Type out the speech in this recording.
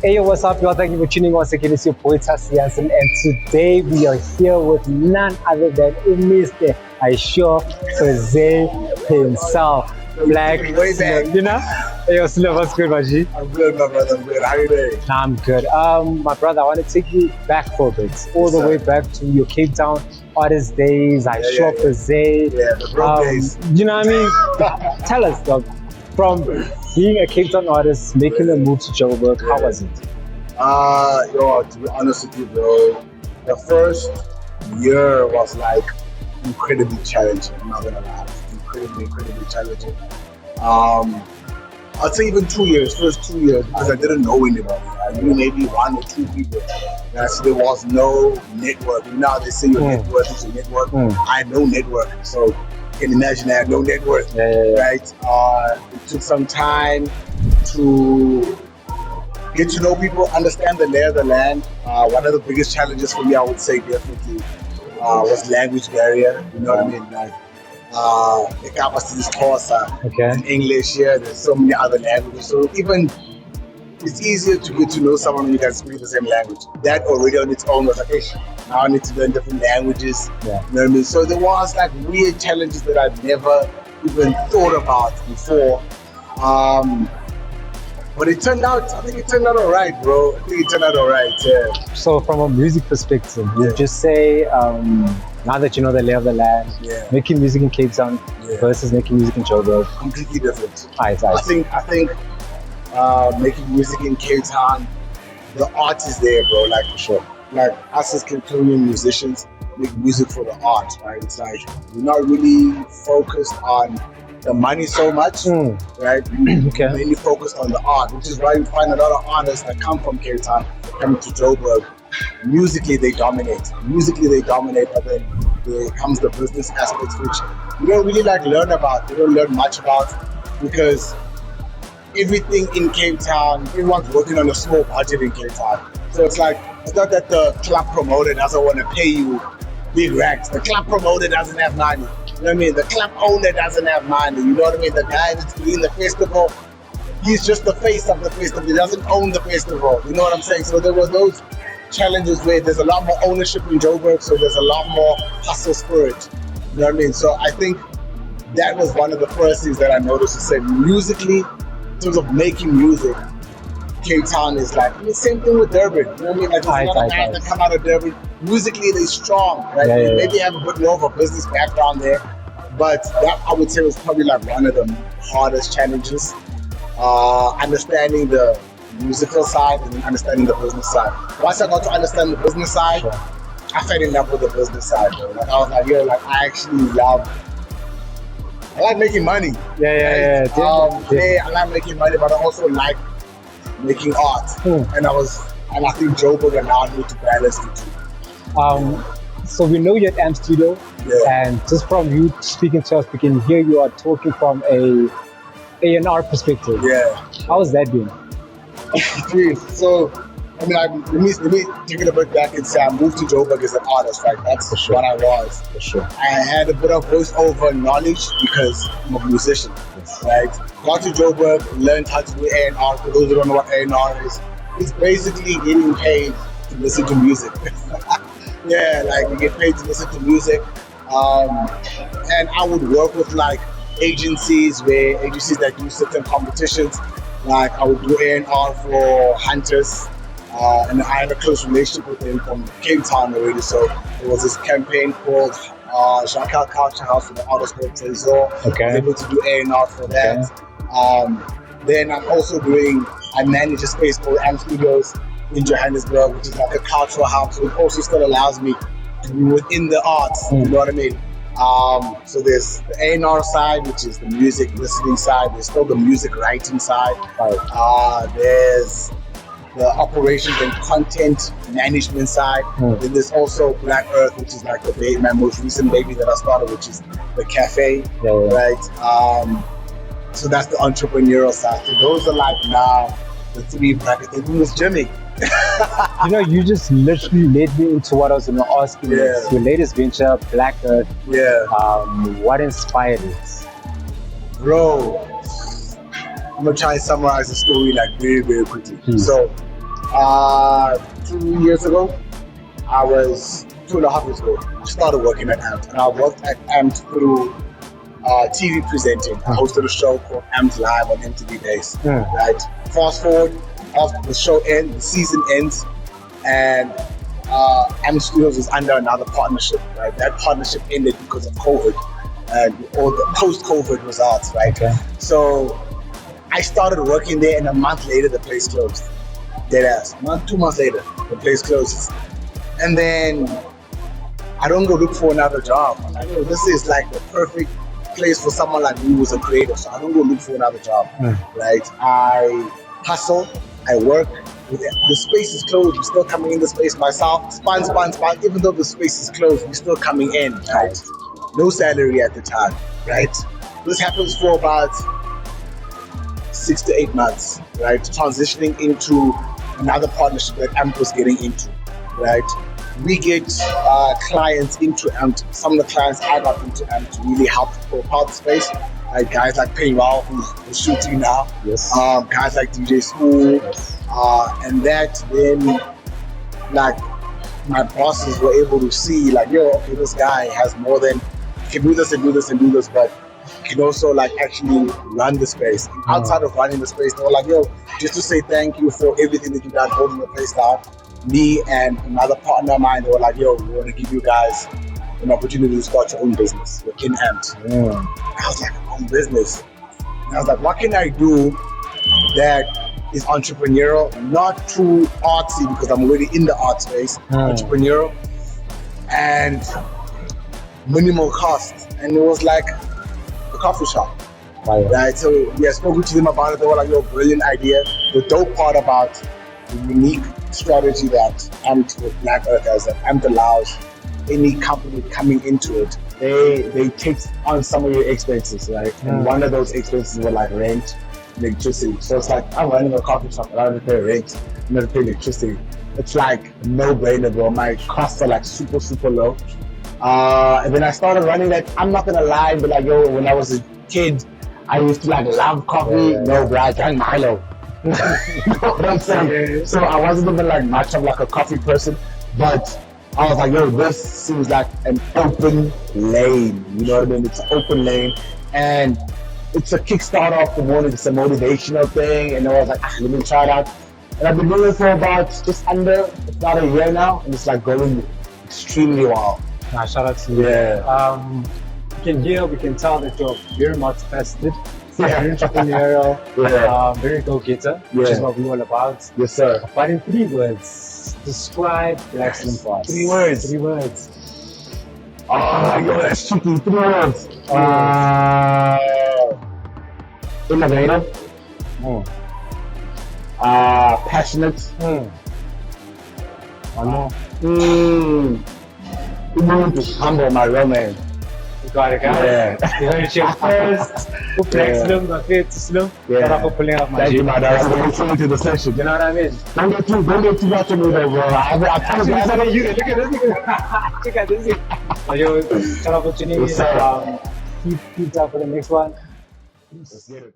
Hey, what's up, y'all? Thank you for tuning in once again. It's your boy Tassi Jansen, and today we are here with none other than Mr. Aisho Jose himself, BlaqSlim. You know? Hey, Slim, what's good, Maji? I'm good, my brother. I'm good. How are you doing? I'm good. My brother, I want to take you back for a bit, all the way back to your Cape Town artist days. Aisho Jose. Yeah, the broke days. You know what I mean? Tell us, dog, from being a Cape Town artist, making a move to Joburg, how was it? To be honest with you, bro, the first year was like incredibly challenging. I'm not gonna lie, incredibly challenging. I'd say even 2 years, first 2 years, because I didn't know anybody. I knew maybe 1 or 2 people. So there was no network. You know how they say your network is your network. I had no network, so you can imagine I had no network, right? It took some time to get to know people, understand the lay of the land. One of the biggest challenges for me, I would say, definitely was language barrier. You know what I mean? Like, the capacity is in English here. There's so many other languages. So even it's easier to get to know someone when you guys speak the same language. That already on its own was like, hey, now I need to learn different languages. You know what I mean? So there was like weird challenges that I'd never even thought about before. But I think it turned out all right, bro. Yeah. So from a music perspective, would you say, now that you know the lay of the land, making music in Cape Town versus making music in Joburg? Completely different. I think making music in Cape Town, the art is there, bro, like for sure. Like us as Cape Townian musicians make music for the art, right? It's like we're not really focused on the money so much, right? Mainly focused on the art, which is why you find a lot of artists that come from Cape Town coming to Joburg. Musically they dominate, but then there comes the business aspects, which you don't really learn much about, because everything in Cape Town, everyone's working on a small budget in Cape Town. So it's like, it's not that the club promoter doesn't want to pay you big racks. The club promoter doesn't have money. You know what I mean? The club owner doesn't have money. You know what I mean? The guy that's doing the festival, he's just the face of the festival. He doesn't own the festival. You know what I'm saying? So there were those challenges where there's a lot more ownership in Joburg, so there's a lot more hustle spirit. You know what I mean? So I think that was one of the first things that I noticed, to say musically, in terms of making music, Cape Town is like, the same thing with Durban. You know what I mean? Like, there's a lot of guys that come out of Durban. Musically, they're strong, right? Maybe have a bit more of a business background there. But that, I would say, was probably like one of the hardest challenges. Understanding the musical side and understanding the business side. Once I got to understand the business side, I fell in love with the business side, bro. Like, I was like, I like making money. I like making money, but I also like making art. And I think Joburg allowed me to balance the two. So we know you're at AMPDstudios, and just from you speaking to us, we can hear you are talking from a A&R perspective. How has that been? So, I mean, let me take it a bit back and say I moved to Joburg as an artist, right? That's what I was. For sure. I had a bit of voiceover knowledge because I'm a musician, right? Got to Joburg, learned how to do A&R. For those who don't know what A&R is, it's basically getting paid to listen to music. You get paid to listen to music. And I would work with agencies that do certain competitions. Like I would do A&R for Hunters, and I had a close relationship with them from Cape Town already. So there was this campaign called Jacques Culture House for the artist called Trésor. I was able to do A&R for that. Then I manage a space called AMPDstudios in Johannesburg, which is like a cultural house. So it also still allows me to be within the arts. You know what I mean? So there's the A&R side, which is the music listening side. There's still the music writing side. There's the operations and content management side. Then there's also Black Earth, which is like my most recent baby that I started, which is the cafe, right? So that's the entrepreneurial side. So those are now the 3 brackets. Then there's Jimmy. You just literally led me into what I was going to ask you. Your latest venture, Black Earth. What inspired it? Bro, I'm going to try and summarize the story very, very quickly. So 2 years ago, 2.5 years ago, I started working at AMP. And I worked at AMP through TV presenting. I hosted a show called AMP Live on MTV Days. Right. Fast forward, after the show ends, the season ends, and AMPDstudios is under another partnership. Right. That partnership ended because of COVID and all the post-COVID results. Right. Okay. So I started working there, and a month later, the place closed. Dead ass. 2 months later, the place closes, and then I don't go look for another job. I know this is like the perfect place for someone like me who's a creator, so I don't go look for another job. Right? I hustle, I work. The space is closed, we're still coming in the space myself. Spun. Even though the space is closed, we're still coming in. Right? No salary at the time. Right? This happens for about 6 to 8 months. Right? Transitioning into another partnership that AMP was getting into. Right? We get clients into AMP. Some of the clients I got into AMP to really help propel the space. Like guys like Paywall, who's shooting now. Yes. Guys like DJ School. And that then, like, my bosses were able to see, like, yo, okay, this guy has more than, can do this and do this and do this, but can also like actually run the space. Outside of running the space, they were like, yo, just to say thank you for everything that you've done holding the place down. Me and another partner of mine, they were like, yo, we want to give you guys an opportunity to start your own business. You're in AMP. I was like, own business. And I was like, what can I do that is entrepreneurial, not too artsy because I'm already in the art space, entrepreneurial, and minimal cost. And it was like a coffee shop. Right? So we had spoken to them about it. They were like, yo, brilliant idea. The dope part about the unique strategy that AMP with Black Earth has, that AMP allows any company coming into it, they take on some of your expenses, right? And one of those expenses were like rent, electricity. So it's like, I'm running a coffee shop, I don't have to pay rent, I'm not pay electricity. It's like no brainer, bro. My costs are like super, super low. And then I started running that. I'm not gonna lie, but like, yo, when I was a kid, I used to like love coffee. No, bro, I drank Milo. You know what I'm saying? So I wasn't even like much of like a coffee person, but I was like, yo, this seems like an open lane. You know what I mean? It's an open lane, and it's a Kickstarter off the morning. It's a motivational thing, and I was like, let me try it out. And I've been doing it for about just under, it's about a year now, and it's like going extremely well. Nah, shout out to you. Yeah. We can tell that you're very multifaceted. Very entrepreneurial, very go-getter, which is what we're all about. Yes, sir. But in 3 words, describe BlaqSlim for us. 3 words. 3 words. Oh, yo, that's tricky. 3 words. Innovative. Passionate. Humble, my real name. Got it, guys. Yeah. You heard it here first. BlaqSlim, got fit to Slim. Shout out for pulling up my Thank you, G. my dog. I'm listening to the session. You know what I mean? Don't get too much of me though, bro. I told you. Look at this. Look at this. Yo, shout out for tuning in. Yes, sir. Keep up for the next one. Let's get it.